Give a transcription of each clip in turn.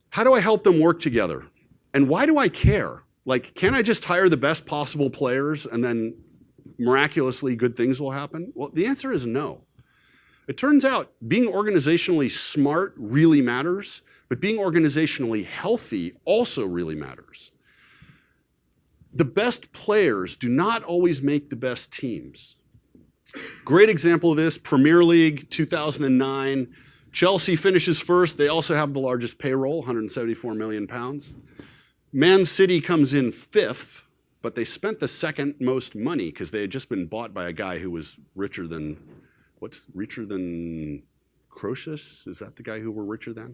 How do I help them work together? And why do I care? Like, can't I just hire the best possible players and then miraculously good things will happen? Well, the answer is no. It turns out being organizationally smart really matters, but being organizationally healthy also really matters. The best players do not always make the best teams. Great example of this, Premier League 2009. Chelsea finishes first. They also have the largest payroll, 174 million pounds. Man City comes in fifth, but they spent the second most money because they had just been bought by a guy who was richer than Croesus? Is that the guy who were richer than?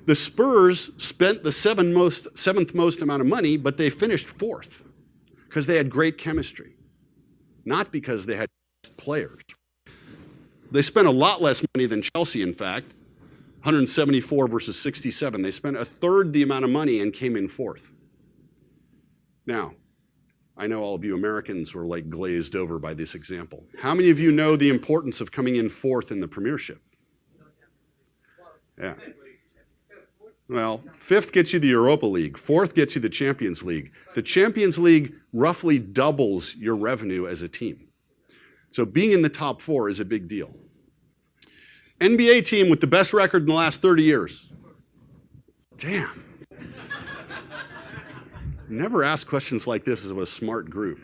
The Spurs spent the seventh most amount of money, but they finished fourth because they had great chemistry, not because they had players. They spent a lot less money than Chelsea, in fact, 174 versus 67. They spent a third the amount of money and came in fourth. Now, I know all of you Americans were like glazed over by this example. How many of you know the importance of coming in fourth in the Premiership? Yeah. Well, fifth gets you the Europa League. Fourth gets you the Champions League. The Champions League roughly doubles your revenue as a team. So being in the top four is a big deal. NBA team with the best record in the last 30 years. Damn. Never ask questions like this of a smart group.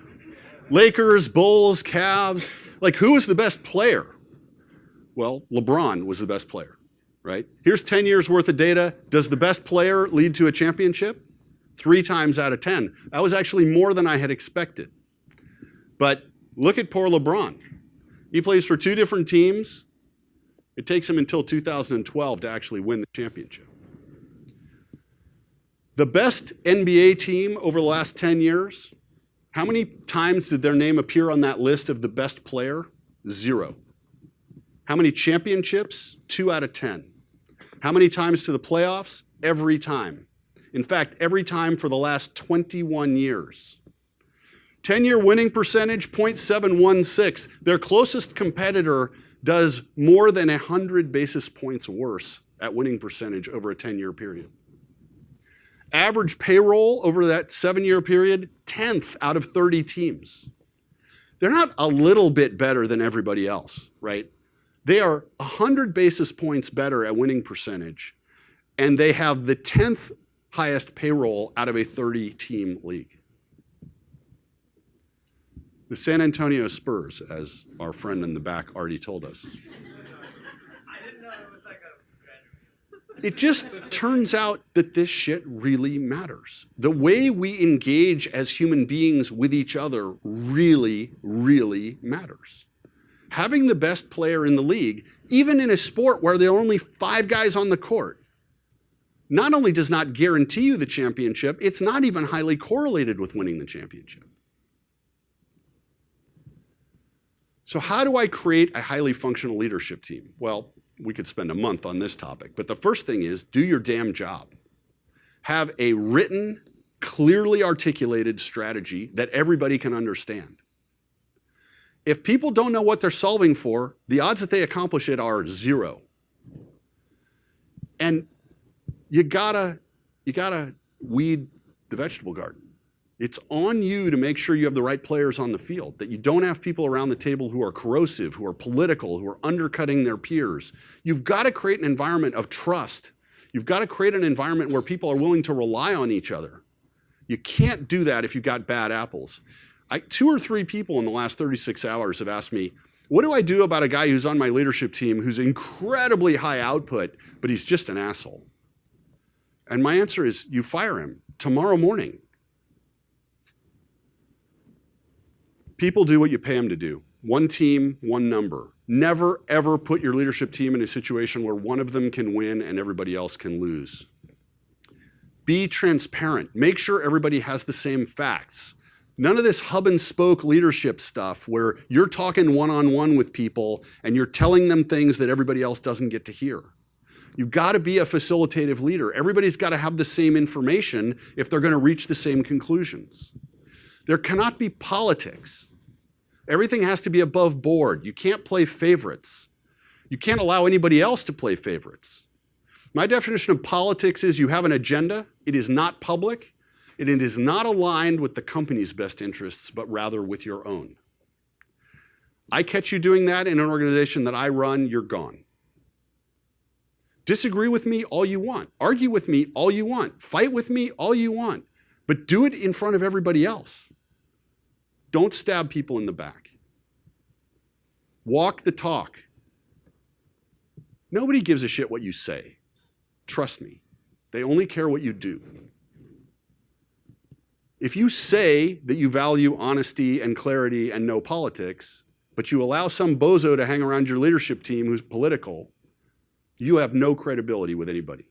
Lakers, Bulls, Cavs. Like, who was the best player? Well, LeBron was the best player, right? Here's 10 years worth of data. Does the best player lead to a championship? 3 times out of 10. That was actually more than I had expected. But look at poor LeBron. He plays for 2 different teams. It takes him until 2012 to actually win the championship. The best NBA team over the last 10 years, how many times did their name appear on that list of the best player? 0. How many championships? 2 out of 10. How many times to the playoffs? Every time. In fact, every time for the last 21 years. 10-year winning percentage, 0.716. Their closest competitor does more than 100 basis points worse at winning percentage over a 10-year period. Average payroll over that 7-year period, 10th out of 30 teams. They're not a little bit better than everybody else, right? They are 100 basis points better at winning percentage, and they have the 10th highest payroll out of a 30-team league. The San Antonio Spurs, as our friend in the back already told us. I didn't know it was like a... It just turns out that this shit really matters. The way we engage as human beings with each other really, really matters. Having the best player in the league, even in a sport where there are only 5 guys on the court, not only does not guarantee you the championship, it's not even highly correlated with winning the championship. So how do I create a highly functional leadership team? Well, we could spend a month on this topic, but the first thing is do your damn job. Have a written, clearly articulated strategy that everybody can understand. If people don't know what they're solving for, the odds that they accomplish it are 0. And you gotta weed the vegetable garden. It's on you to make sure you have the right players on the field, that you don't have people around the table who are corrosive, who are political, who are undercutting their peers. You've got to create an environment of trust. You've got to create an environment where people are willing to rely on each other. You can't do that if you've got bad apples. 2 or 3 people in the last 36 hours have asked me, what do I do about a guy who's on my leadership team who's incredibly high output, but he's just an asshole? And my answer is, you fire him tomorrow morning. People do what you pay them to do. One team, one number. Never, ever put your leadership team in a situation where one of them can win and everybody else can lose. Be transparent. Make sure everybody has the same facts. None of this hub and spoke leadership stuff where you're talking one-on-one with people and you're telling them things that everybody else doesn't get to hear. You've got to be a facilitative leader. Everybody's got to have the same information if they're going to reach the same conclusions. There cannot be politics. Everything has to be above board. You can't play favorites. You can't allow anybody else to play favorites. My definition of politics is you have an agenda, it is not public, and it is not aligned with the company's best interests, but rather with your own. I catch you doing that in an organization that I run, you're gone. Disagree with me all you want. Argue with me all you want. Fight with me all you want. But do it in front of everybody else. Don't stab people in the back. Walk the talk. Nobody gives a shit what you say. Trust me. They only care what you do. If you say that you value honesty and clarity and no politics, but you allow some bozo to hang around your leadership team who's political, you have no credibility with anybody.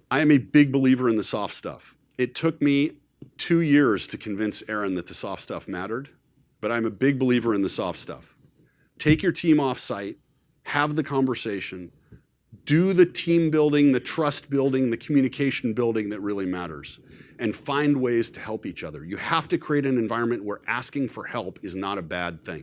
I am a big believer in the soft stuff. It took me 2 years to convince Aaron that the soft stuff mattered, but I'm a big believer in the soft stuff. Take your team off site, have the conversation, do the team building, the trust building, the communication building that really matters, and find ways to help each other. You have to create an environment where asking for help is not a bad thing.